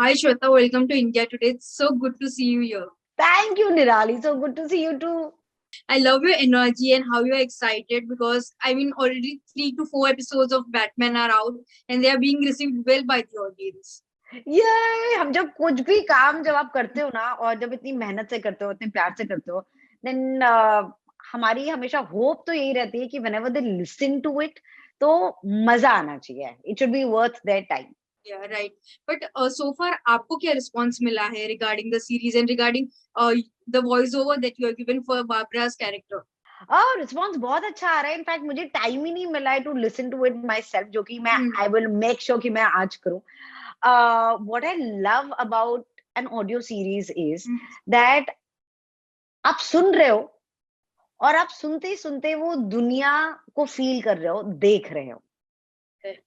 Hi Shweta, welcome to India today. It's so good to see you here. Thank you, Nirali. So good to see you too. I love your energy and how you're excited because already 3 to 4 episodes of Batman are out and they are being received well by the audience. ये हम जब कुछ भी काम जब आप करते हो ना और जब इतनी मेहनत से करते हो इतने प्यार से करते हो देन हमारी हमेशा होप तो यही रहती है कि whenever they listen to it तो मजा आना चाहिए. It should be worth their time. Yeah, right. But so far, आपको क्या response मिला है regarding the series and regarding the voiceover that you have given for Barbara's character? Response बहुत अच्छा आ रहा है. इनफैक्ट मुझे टाइम ही नहीं मिला है to listen to it myself, जो कि मैं आई विल मेक श्योर कि मैं आज करूं. What I love about an audio series is that आप सुन रहे हो और आप सुनते सुनते वो दुनिया को फील कर रहे हो, देख रहे हो.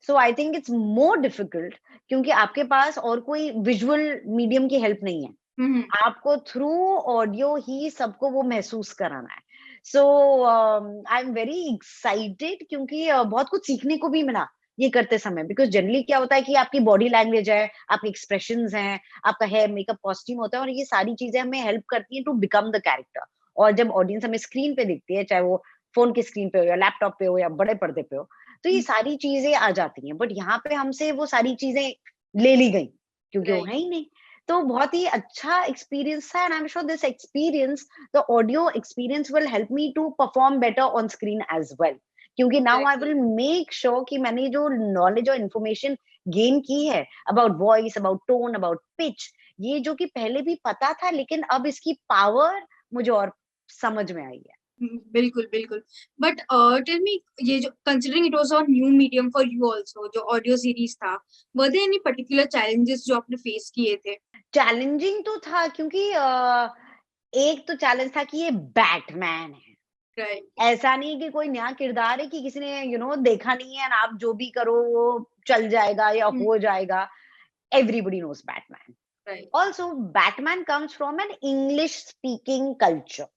So I think it's more difficult क्योंकि आपके पास और कोई विजुअल मीडियम की हेल्प नहीं है. आपको थ्रू ऑडियो ही सबको वो महसूस कराना है. सो आई एम वेरी एक्साइटेड क्योंकि बहुत कुछ सीखने को भी मिला ये करते समय. बिकॉज जनरली क्या होता है कि आपकी बॉडी लैंग्वेज है, आपके एक्सप्रेशंस हैं, आपका हेयर मेकअप कॉस्ट्यूम होता है और ये सारी चीजें हमें हेल्प करती हैं टू बिकम द कैरेक्टर. और जब ऑडियंस हमें स्क्रीन पे दिखती है, चाहे वो फोन की स्क्रीन पे हो या लैपटॉप पे हो या बड़े पर्दे पे हो, तो ये सारी चीजें आ जाती हैं. बट यहाँ पे हमसे वो सारी चीजें ले ली गई क्योंकि वो है ही नहीं. तो बहुत ही अच्छा एक्सपीरियंस था. And I am sure this experience, the audio experience will help me to perform better on screen as well. क्योंकि now I will make sure कि मैंने जो नॉलेज और इन्फॉर्मेशन गेन की है about voice, about tone, about pitch, ये जो कि पहले भी पता था लेकिन अब इसकी पावर मुझे और समझ में आई है. बिल्कुल बिल्कुल. बट टेल मी, ये जो considering it was a new medium for you also, जो ऑडियो सीरीज था, were there any particular challenges जो आपने फेस किए थे? चैलेंजिंग तो था क्योंकि एक तो चैलेंज था कि ये बैटमैन है. Right. ऐसा नहीं कि कोई नया किरदार है कि किसी ने देखा नहीं है और आप जो भी करो वो चल जाएगा या हो जाएगा. Everybody knows Batman. Right. Also Batman comes from an English speaking culture.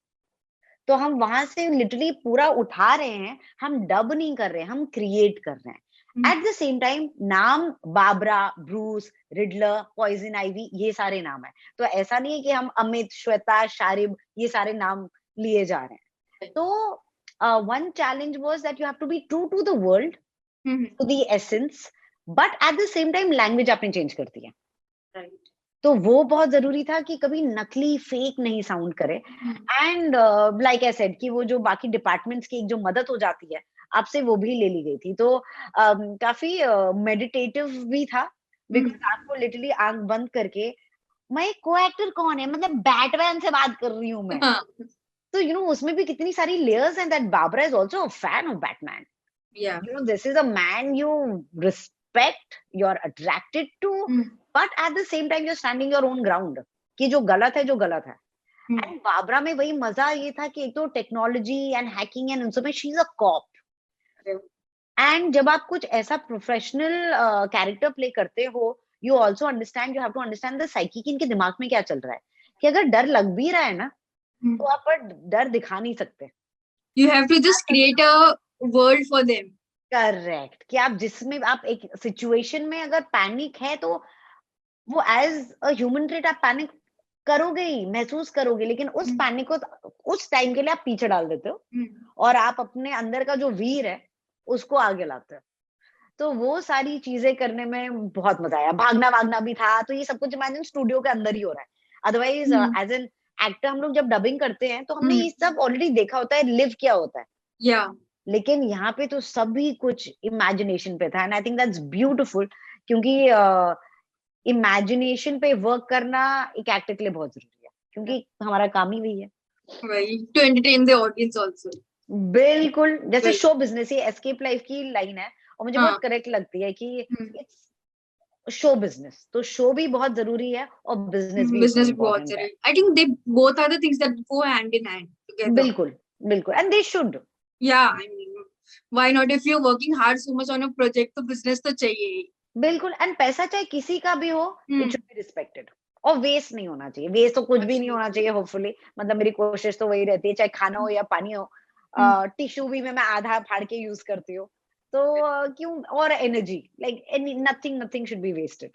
तो हम वहां से लिटरली पूरा उठा रहे हैं. हम डब नहीं कर रहे हैं, हम क्रिएट कर रहे हैं. एट द सेम टाइम नाम Barbara, Bruce, Riddler, Poison Ivy, ये सारे नाम है. तो ऐसा नहीं है कि हम अमित, श्वेता, शारिब ये सारे नाम लिए जा रहे हैं. तो one challenge was that you have to be true to the world, to the essence, but at the same time language आपने चेंज कर दी है. तो वो बहुत जरूरी था कि कभी नकली फेक नहीं साउंड करे. एंड लाइक आई सेड कि वो जो बाकी डिपार्टमेंट्स की एक जो मदद हो जाती है आपसे, वो भी ले ली गई थी. तो काफी मेडिटेटिव भी था. बिकॉज आपको लिटरली आंख बंद करके, मैं को एक्टर कौन है, मतलब बैटमैन से बात कर रही हूँ मैं. तो उसमें भी कितनी सारी लेयर्स हैं. That Barbara is also a fan of Batman. This is a man you respect, you are attracted to, but at the same time you're standing your own ground कि जो गलत है जो गलत है. एंड बाबरा में वही मजा ये था कि एक तो टेक्नोलॉजी एंड हैकिंग एंड उनसे she is a cop. And जब आप कुछ ऐसा प्रोफेशनल कैरेक्टर प्ले करते हो, you also understand, you have to understand the psyche कि इनके दिमाग में क्या चल रहा है. कि अगर डर लग भी रहा है ना, तो आप पर डर दिखा नहीं सकते. You have to just create a world for them. Correct. कि आप जिसमें आप एक सिचुएशन में अगर पैनिक है तो वो एज अ ह्यूमन ट्रेट आप पैनिक करोगे ही, महसूस करोगे, लेकिन उस पैनिक को उस टाइम के लिए आप पीछे डाल देते हो और आप अपने अंदर का जो वीर है उसको आगे लाते हो. तो वो सारी चीजें करने में बहुत मजा आया. भागना भागना भी था. तो ये सब कुछ इमेजिन स्टूडियो के अंदर ही हो रहा है. अदरवाइज एज एन एक्टर हम लोग जब डबिंग करते हैं तो हमने ये सब ऑलरेडी देखा होता है, लिव किया होता है. लेकिन यहाँ पे तो सभी कुछ इमेजिनेशन पे था. And I think that's beautiful क्योंकि इमेजिनेशन पे वर्क करना एक एक्टर के लिए बहुत जरूरी है क्योंकि हमारा काम ही वही है. To entertain the audience also. बिल्कुल. जैसे शो बिजनेस, ये एस्केप लाइफ की लाइन है और मुझे बहुत करेक्ट लगती है कि इट्स शो बिजनेस. तो शो भी बहुत जरूरी है और बिजनेस भी बहुत जरूरी है. I think they both are the things that go hand in hand together. बिल्कुल बिल्कुल. And they should. I mean why not? If you are working hard so much on a project तो business तो चाहिए ही. बिल्कुल. And पैसा चाहे किसी का भी हो, इट शुड बी रिस्पेक्टेड और वेस्ट नहीं होना चाहिए. वेस्ट तो कुछ भी नहीं होना चाहिए होपफुली. मतलब मेरी कोशिश तो वही रहती है, चाहे खाना हो या पानी हो. टिश्यू भी मैं आधा फाड़ के यूज करती हूँ. तो क्यों, और energy, like nothing should be wasted.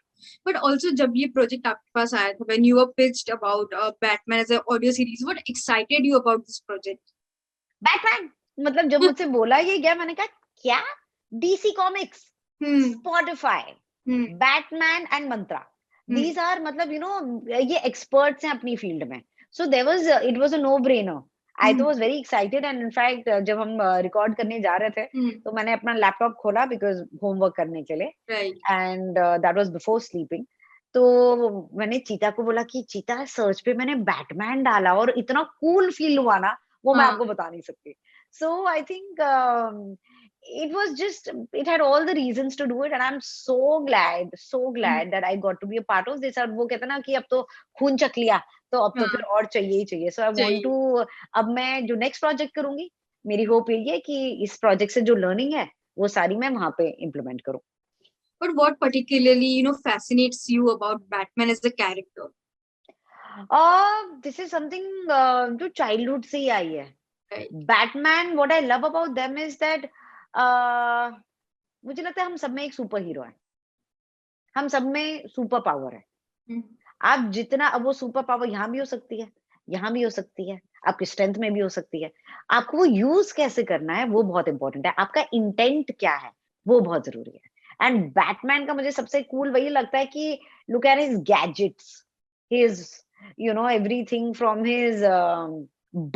But also जब ये project आपके पास आया था, when you were pitched about Batman as an audio series, what excited you about this project? Batman, मतलब जब मुझसे बोला ये गया, मैंने कहा क्या, DC comics, Hmm. Spotify, Hmm. Batman and Myntra, Hmm. These are, मतलब यू नो ये एक्सपर्ट्स हैं अपनी फील्ड में. So there was, it was a no brainer. I तो was very excited, and in fact जब हम रिकॉर्ड करने जा रहे थे, Hmm. तो मैंने अपना लैपटॉप खोला बिकॉज होमवर्क करने के लिए, Right. And that was before sleeping. तो मैंने चीता को बोला कि चीता, सर्च पे मैंने बैटमैन डाला और इतना कूल फील हुआ ना, वो मैं हाँ. आपको बता नहीं सकती. So I think it was just, it had all the reasons to do it, and I'm so glad that I got to be a part of this. और वो कहते हैं ना कि अब तो खून चख लिया, तो अब तो हाँ. फिर और चाहिए ही चाहिए. So I want चाहिए. to, अब मैं जो नेक्स्ट प्रोजेक्ट करूंगी, मेरी होप यही है कि इस प्रोजेक्ट से जो लर्निंग है वो सारी मैं वहां पे इम्प्लीमेंट करूँ. But what particularly, fascinates you about Batman as a character? This is something जो चाइल्डहुड से ही आई है. Right. Batman, what I love about them is that, मुझे लगता है हम सब में एक सुपर हीरो है, हम सब में सुपर पावर है. Hmm. आप जितना, अब वो सुपर पावर यहाँ भी हो सकती है, यहाँ भी हो सकती है, आपकी स्ट्रेंथ में भी हो सकती है. आपको वो यूज कैसे करना है वो बहुत इंपॉर्टेंट है. आपका इंटेंट क्या है वो बहुत जरूरी है. एंड बैटमैन का मुझे सबसे कूल वही लगता है कि look at his gadgets, his, you know, everything from his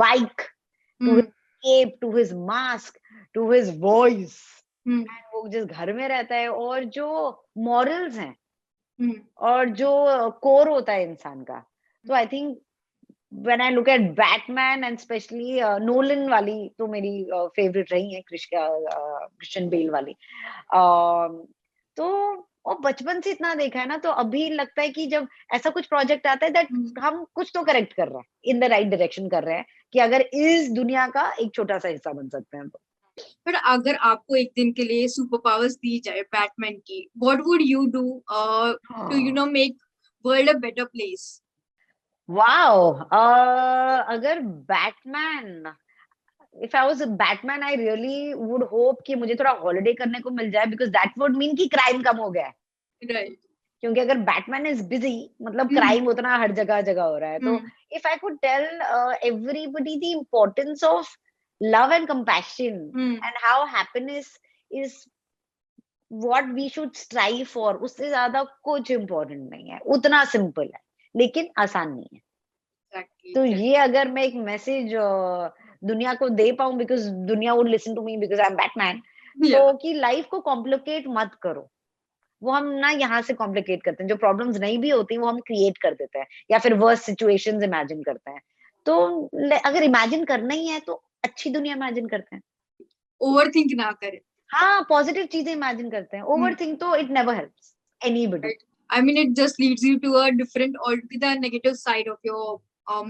bike to his Hmm. cape to his mask to his voice. Hmm. वो जिस घर में रहता है और जो मॉरल्स हैं Hmm. और जो कोर होता है इंसान का. तो I think when I look at Batman, and specially Nolan वाली तो मेरी फेवरेट रही है, क्रिश्चियन बेल वाली. तो और बचपन से इतना देखा है ना, तो अभी लगता है कि जब ऐसा कुछ प्रोजेक्ट आता है दैट Hmm. हम कुछ तो करेक्ट कर रहे हैं, इन द राइट डायरेक्शन कर रहे हैं, कि अगर इस दुनिया का एक छोटा सा हिस्सा बन सकते हैं तो. But अगर आपको एक दिन के लिए सुपर पावर्स दी जाए बैटमैन की, what would you do to make world a better place? Wow, अगर Batman, if I was a Batman, I really would hope कि मुझे थोड़ा हॉलिडे करने को मिल जाए, बिकॉज दैट वुड मीन कि क्राइम कम हो गया है. Right. क्योंकि अगर बैटमैन इज बिजी, मतलब Hmm. क्राइम उतना हर जगह जगह हो रहा है. तो Hmm. If I could tell everybody the importance of love and compassion, Hmm. And how happiness is what we should strive for, उससे ज्यादा कुछ इम्पोर्टेंट नहीं है. उतना सिंपल है लेकिन आसान नहीं है. Exactly. तो Exactly. ये अगर मैं एक मैसेज दुनिया को दे पाऊं, बिकॉज दुनिया would listen to me because I am Batman, तो Yeah. कि लाइफ को कॉम्प्लिकेट मत करो. वो हम ना यहाँ से कॉम्प्लिकेट करते हैं, जो प्रॉब्लम्स नहीं भी होती वो हम क्रिएट कर देते हैं, या फिर वर्स्ट सिचुएशंस इमेजिन करते हैं. तो अगर इमेजिन करना ही है तो अच्छी दुनिया इमेजिन करते हैं. Overthink ना करें. हाँ, पॉजिटिव चीजें इमेजिन करते हैं. Hmm. ओवर थिंक तो it never helps anybody. Right. I mean, it just leads you to a different or to the negative side of your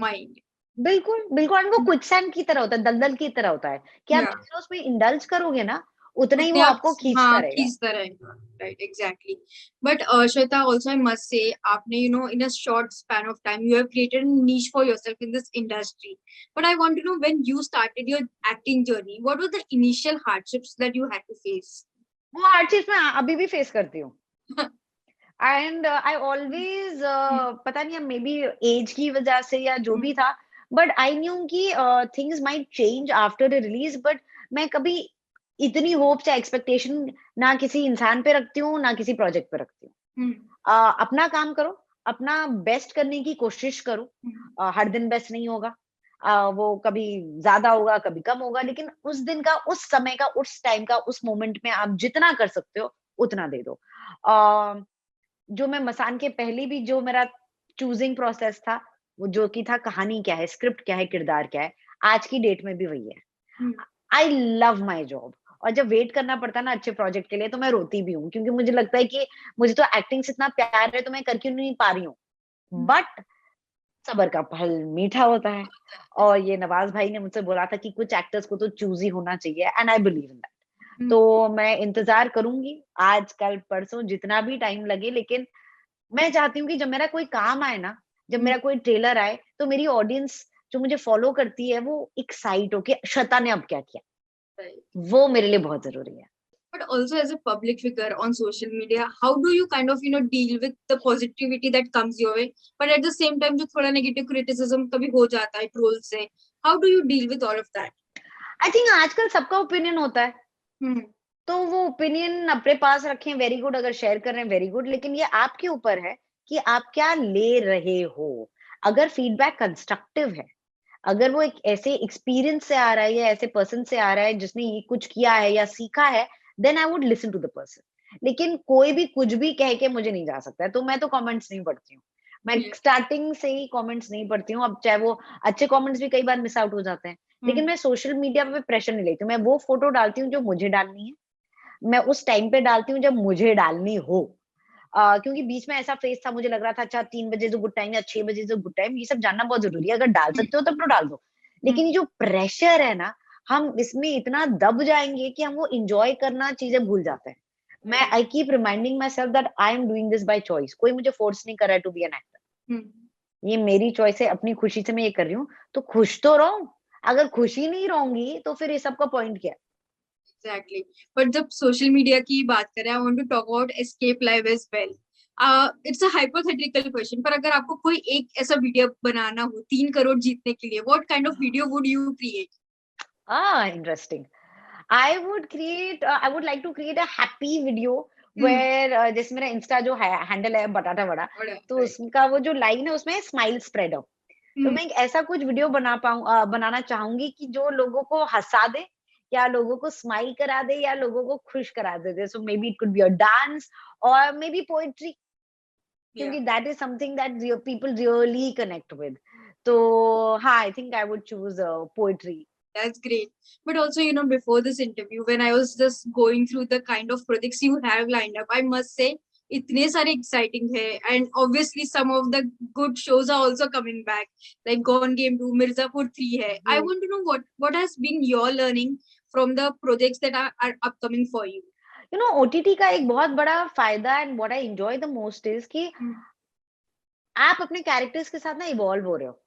mind. बिल्कुल बिल्कुल, और वो क्विकसैंड की तरह होता है, दलदल की तरह होता है, कि आप Yeah. जितना उसमें इंडल्ज करोगे ना, उतना ही उतने वो आप आपको खींचता हाँ रहेगा. खींचता रहेगा. Right, exactly. But Shweta, also I must say, आपने in a short span of time you have created a niche for yourself in this industry. But I want to know, when you started your acting journey, what were the initial hardships that you had to face? वो हर चीज मैं अभी भी face करती हूँ. And I always, पता नहीं, may be as की वजह से या जो भी था, बट आई न्यू कि things might change after the release. But मैं कभी इतनी होप्स या एक्सपेक्टेशन ना किसी इंसान पे रखती हूँ, ना किसी प्रोजेक्ट पे रखती हूँ. Hmm. अपना काम करो, अपना बेस्ट करने की कोशिश करो. हर दिन बेस्ट नहीं होगा, वो कभी ज्यादा होगा, कभी कम होगा, लेकिन उस दिन का, उस समय का, उस टाइम का, उस मोमेंट में आप जितना कर सकते हो उतना दे दो. जो मैं मसान के पहले भी जो मेरा चूजिंग प्रोसेस था, वो जो कि था कहानी क्या है, स्क्रिप्ट क्या है, किरदार क्या है, आज की डेट में भी वही है. Hmm. I love my job. और जब वेट करना पड़ता है ना अच्छे प्रोजेक्ट के लिए, तो मैं रोती भी हूँ, क्योंकि मुझे लगता है कि मुझे तो एक्टिंग से इतना प्यार है, तो मैं कर क्यों नहीं पा रही हूँ. बट सबर का फल मीठा होता है. और ये नवाज भाई ने मुझसे बोला था कि कुछ एक्टर्स को तो चूज ही होना चाहिए, and I believe in that. तो मैं इंतजार करूंगी, आज कल परसों जितना भी टाइम लगे, लेकिन मैं चाहती हूँ कि जब मेरा कोई काम आए ना, जब मेरा कोई ट्रेलर आए, तो मेरी ऑडियंस जो मुझे फॉलो करती है वो एक्साइट हो कि श्वेता ने अब क्या किया. Right. वो मेरे लिए बहुत जरूरी है. But also as a public figure on social media, how do you kind of deal with the positivity that comes your way, but at the same time जो थोड़ा negative criticism कभी हो जाता है ट्रोल से, how do you deal with all of that? I think आजकल सबका opinion होता है, हम्म तो वो ओपिनियन अपने पास रखें, वेरी गुड, अगर शेयर कर रहे हैं वेरी गुड, लेकिन ये आपके ऊपर है कि आप क्या ले रहे हो। अगर फीडबैक कंस्ट्रक्टिव है, अगर वो एक ऐसे एक्सपीरियंस से आ रहा है या ऐसे पर्सन से आ रहा है जिसने ये कुछ किया है या सीखा है, then I would listen to the person. लेकिन कोई भी कुछ भी कह के मुझे नहीं जा सकता है, तो मैं तो कमेंट्स नहीं पढ़ती हूँ। मैं Yeah. स्टार्टिंग से ही कमेंट्स नहीं पढ़ती हूँ, अब चाहे वो अच्छे कमेंट्स भी कई बार मिस आउट हो जाते हैं, लेकिन मैं सोशल मीडिया पे प्रेशर नहीं लेती हूँ। मैं वो फोटो डालती हूँ जो मुझे डालनी है, मैं उस टाइम पे डालती हूँ जब मुझे डालनी हो। क्योंकि बीच में ऐसा फेज था, मुझे लग रहा था अच्छा 3 बजे इज़ अ गुड टाइम या 6 बजे इज़ अ गुड टाइम, ये सब जानना बहुत ज़रूरी है। अगर डाल सकते हो तब तो डाल दो। लेकिन ये जो प्रेशर है ना, हम इसमें इतना दब जाएँगे कि हम वो एन्जॉय करना चीज़ें भूल जाते हैं। मैं I keep reminding my self that I am doing this by choice. कोई मुझे फोर्स नहीं कर रहा है टू बी एन एक्टर। ये मेरी चॉइस है, अपनी खुशी से मैं ये कर रही हूँ, तो खुश तो रहो। अगर खुशी नहीं रहूँगी तो फिर ये सब का पॉइंट क्या है? एग्जैक्टली। बट जब सोशल मीडिया की बात करें, I want to talk about escape live as well. It's a hypothetical question, पर अगर आपको कोई एक ऐसा वीडियो बनाना हो 3 करोड़ जीतने के लिए, what kind of video would you create? Interesting. I would like to create a happy video where जैसे मेरा इंस्टा जो है हैंडल है बटाटा वड़ा, तो उसका वो जो लाइन है उसमें स्माइल स्प्रेड हो। तो मैं एक ऐसा कुछ वीडियो बनाना चाहूंगी कि जो लोगों को हंसा दे, या लोगों को स्माइल करा दे, या लोगों को खुश करा दे। So maybe it could be a dance और मे बी पोएट्री, क्योंकि that is something that people really connect with. तो हाँ, I think I would choose poetry. That's great. But also, before this interview, when I was just going through the kind of projects you have lined up, I must say, itne sare exciting hai. And obviously, some of the good shows are also coming back, like Gone Game 2, Mirzapur 3 hai. I want to know what has been your learning from the projects that are upcoming for you. You know, OTT का एक बहुत बड़ा फायदा and what I enjoy the most is कि आप अपने characters के साथ ना इवॉल्व हो रहे हो।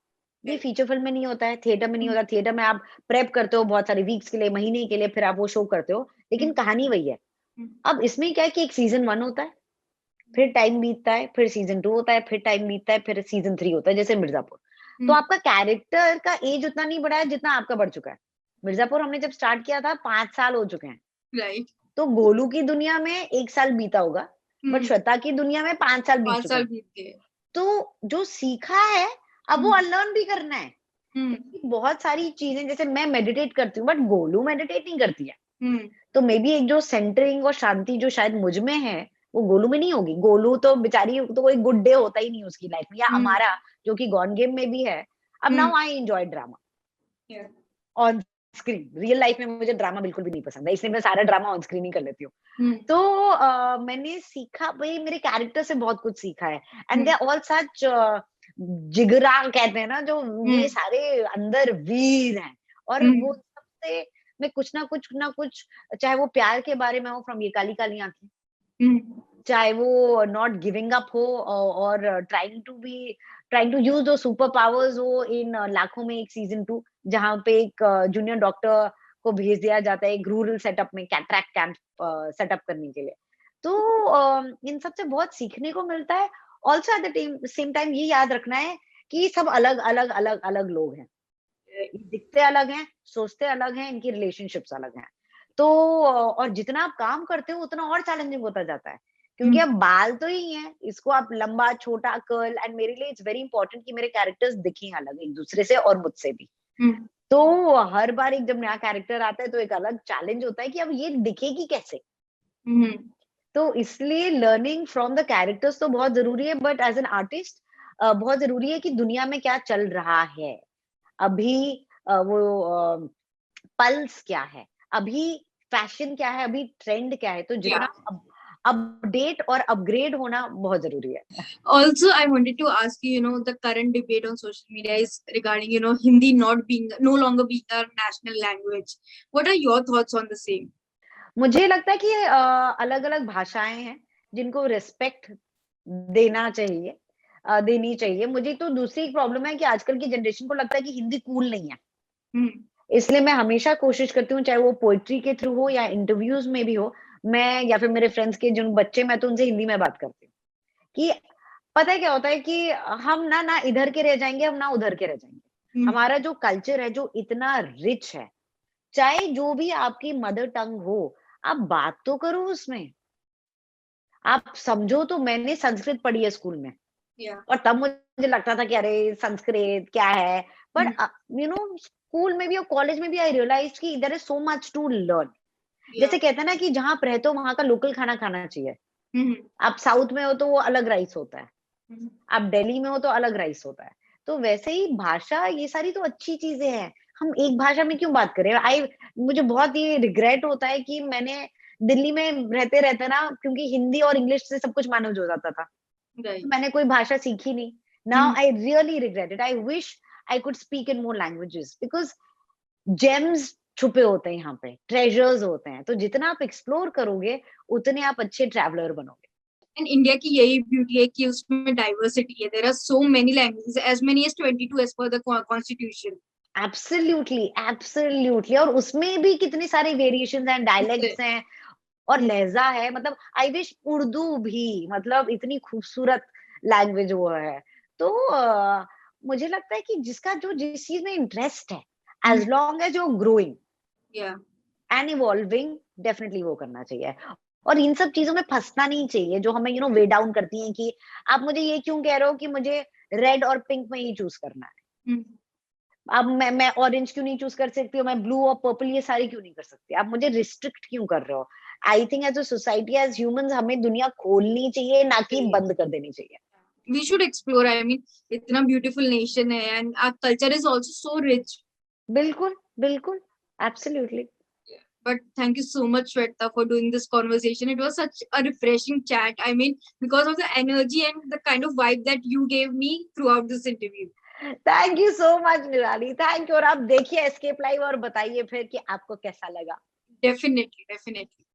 ये फीचर फिल्म में नहीं होता है, थिएटर में नहीं होता। थिएटर में आप प्रेप करते हो बहुत सारे वीक्स के लिए, महीने के लिए, फिर आप वो शो करते हो, लेकिन कहानी वही है। अब इसमें क्या है कि एक सीजन 1 होता है, फिर टाइम बीतता है, फिर सीजन 2 होता है, फिर टाइम बीतता है, फिर सीजन 3 होता है, जैसे मिर्जापुर। तो आपका कैरेक्टर का एज उतना नहीं बढ़ा है जितना आपका बढ़ चुका है। मिर्जापुर हमने जब स्टार्ट किया था 5 साल हो चुके हैं। राइट। तो गोलू की दुनिया में 1 साल बीता होगा, बट श्वेता की दुनिया में 5 साल बीत 5 चुके साल हैं। बीत गए। तो जो सीखा है, अब वो अनलर्न भी करना है। क्योंकि बहुत सारी चीजें, जैसे मैं मेडिटेट करती हूँ, बट गोलू मेडिटेट नहीं करती है। तो मे बी एक जो सेंटरिंग और शांति जो शायद मुझ में है, वो गोलू में नहीं होगी। गोलू तो बेचारी, तो कोई गुड डे होता ही नहीं उसकी लाइफ में, या हमारा जो कि गॉन गेम में भी है। अब now I enjoy drama on screen. Real life में मुझे ड्रामा बिल्कुल भी नहीं पसंद है, इसलिए मैं सारा ड्रामा ऑन स्क्रीन ही कर लेती हूँ। तो मैंने सीखा, भाई मेरे कैरेक्टर से बहुत कुछ सीखा है। एंड दे ऑल सच जिगरा कहते हैं ना, जो ये सारे अंदर वीर हैं। और वो सबसे मैं कुछ ना कुछ, चाहे वो प्यार के बारे में हो, फ्रॉम ये काली काली आंखें, चाहे वो नॉट गिविंग अप हो, और ट्राइंग टू यूज दो सुपर पावर्स हो इन लाखों में एक सीजन 2, जहां पे एक जूनियर डॉक्टर को भेज दिया जाता है एक रूरल सेटअप में कैटरैक्ट कैंप सेटअप करने के लिए। तो इन सब से बहुत सीखने को मिलता है। Also eight the same time ये याद रखना है कि सब अलग अलग अलग अलग लोग हैं, दिखते अलग हैं, सोचते अलग हैं, इनकी रिलेशनशिप्स अलग हैं। तो और जितना आप काम करते हो उतना और चैलेंजिंग होता जाता है, क्योंकि अब बाल तो ही है, इसको आप लंबा छोटा कर्ल, एंड मेरे लिए इट्स वेरी इंपॉर्टेंट कि मेरे कैरेक्टर्स दिखें अलग एक दूसरे से और मुझसे भी। तो हर बार एक जब नया कैरेक्टर आता है तो एक अलग चैलेंज होता है कि अब ये दिखेगी कैसे। तो इसलिए लर्निंग फ्रॉम द कैरेक्टर्स तो बहुत जरूरी है, बट एज एन आर्टिस्ट बहुत जरूरी है कि दुनिया में क्या चल रहा है अभी, वो पल्स क्या है अभी, फैशन क्या है अभी, ट्रेंड क्या है। तो जितना अपडेट और अपग्रेड होना बहुत जरूरी है। Also, I wanted to ask you, the current debate on social media is regarding, Hindi no longer being a national language. What are your thoughts on the same? मुझे लगता है कि अलग अलग भाषाएं हैं जिनको रिस्पेक्ट देना चाहिए, देनी चाहिए। मुझे तो दूसरी प्रॉब्लम है कि आजकल की जनरेशन को लगता है कि हिंदी कूल नहीं है। इसलिए मैं हमेशा कोशिश करती हूँ, चाहे वो पोएट्री के थ्रू हो या इंटरव्यूज में भी हो, मैं या फिर मेरे फ्रेंड्स के जिन बच्चे, मैं तो उनसे हिंदी में बात करती हूँ कि पता है क्या होता है कि हम ना इधर के रह जाएंगे, हम ना उधर के रह जाएंगे। हम्म, हमारा जो कल्चर है जो इतना रिच है, चाहे जो भी आपकी मदर टंग हो, आप बात तो करो उसमें। आप समझो तो, मैंने संस्कृत पढ़ी है स्कूल में, yeah, और तब मुझे लगता था कि अरे संस्कृत क्या है, बट यू नो स्कूल में भी और कॉलेज में भी आई रियलाइज कि there is so much to learn. yeah, जैसे कहते हैं ना कि जहाँ आप रहते हो वहां का लोकल खाना खाना चाहिए। हम्म, आप साउथ में हो तो वो अलग राइस होता है, हम्म, आप दिल्ली में हो तो अलग राइस होता है। तो वैसे ही भाषा, ये सारी तो अच्छी चीजें हैं, हम एक भाषा में क्यों बात करें। मुझे बहुत ही रिग्रेट होता है कि मैंने दिल्ली में रहते रहते ना, क्योंकि हिंदी और इंग्लिश से सब कुछ मैनेज हो जाता था, तो right, मैंने कोई भाषा सीखी नहीं। Now hmm, I really regret it, I wish I could speak in more languages, because James छुपे होते हैं यहाँ पे, ट्रेजर्स होते हैं। तो जितना आप एक्सप्लोर करोगे, उतने आप अच्छे ट्रैवलर बनोगे। एंड इंडिया की यही ब्यूटी है कि उसमें डाइवर्सिटी है, there are so many languages, as many as 22 as per the constitution. Absolutely, absolutely. और उसमें भी कितने सारे वेरिएशंस हैं, डायलेक्ट्स हैं और लहजा है। मतलब आई विश उर्दू भी, मतलब इतनी खूबसूरत लैंग्वेज वो है। तो मुझे लगता है कि जिसका जो जिस चीज में इंटरेस्ट है, एज लॉन्ग एज जो ग्रोइंग या एंड इवॉल्विंग, डेफिनेटली वो करना चाहिए। और इन सब चीजों में फंसना नहीं चाहिए जो हमें वे डाउन करती हैं कि आप मुझे ये क्यों कह रहे हो कि मुझे रेड और पिंक में ही चूज करना है। अब मैं ऑरेंज क्यों नहीं चूज कर सकती हूँ, मैं ब्लू और पर्पल ये सारी क्यों नहीं कर सकती, आप मुझे रिस्ट्रिक्ट क्यों कर रहे हो। I think as a society, as humans, हमें दुनिया खोलनी चाहिए, ना कि बंद कर देनी चाहिए। we should explore, I mean, इतना beautiful nation है and our culture is also so rich. बिल्कुल, बिल्कुल, absolutely. But thank you so much, Shweta, for doing this conversation. It was such a refreshing chat. I mean, because of the energy and the kind of vibe that you gave me throughout this interview. Thank you so much निराली, thank you. और आप देखिए escape live और बताइए फिर कि आपको कैसा लगा। Definitely, definitely.